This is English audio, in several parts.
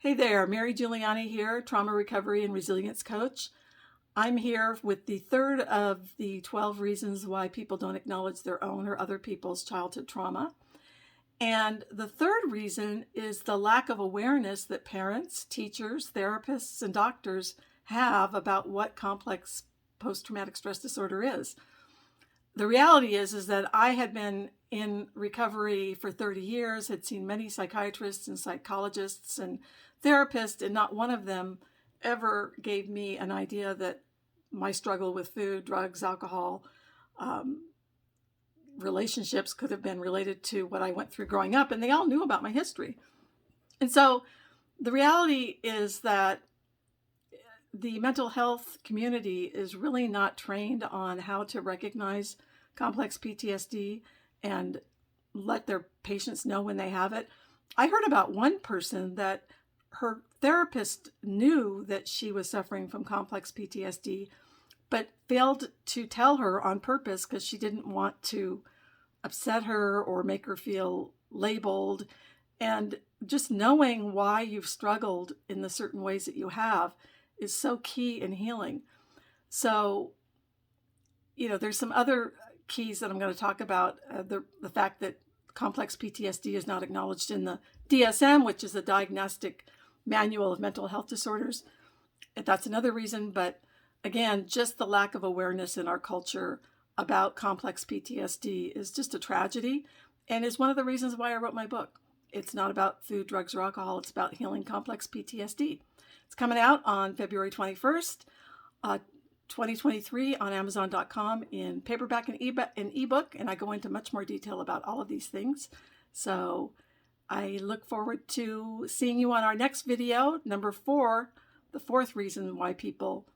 Hey there, Mary Giuliani here, trauma recovery and resilience coach. I'm here with the third of the 12 reasons why people don't acknowledge their own or other people's childhood trauma. And the third reason is the lack of awareness that parents, teachers, therapists, and doctors have about what complex post-traumatic stress disorder is. The reality is that I had been in recovery for 30 years, had seen many psychiatrists and psychologists and therapists, and not one of them ever gave me an idea that my struggle with food, drugs, alcohol, relationships could have been related to what I went through growing up, and they all knew about my history. And so the reality is that the mental health community is really not trained on how to recognize complex PTSD and let their patients know when they have it. I heard about one person that her therapist knew that she was suffering from complex PTSD, but failed to tell her on purpose because she didn't want to upset her or make her feel labeled. And just knowing why you've struggled in the certain ways that you have is so key in healing. So, there's some other keys that I'm going to talk about. The fact that complex PTSD is not acknowledged in the DSM, which is the Diagnostic Manual of Mental Health Disorders. That's another reason. But again, just the lack of awareness in our culture about complex PTSD is just a tragedy, and is one of the reasons why I wrote my book. It's not about food, drugs, or alcohol. It's about healing complex PTSD. It's coming out on February 21st, 2023 on Amazon.com in paperback and ebook, and I go into much more detail about all of these things. So I look forward to seeing you on our next video, number 4, the fourth reason why people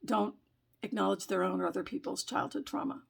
don't acknowledge their own or other people's childhood trauma.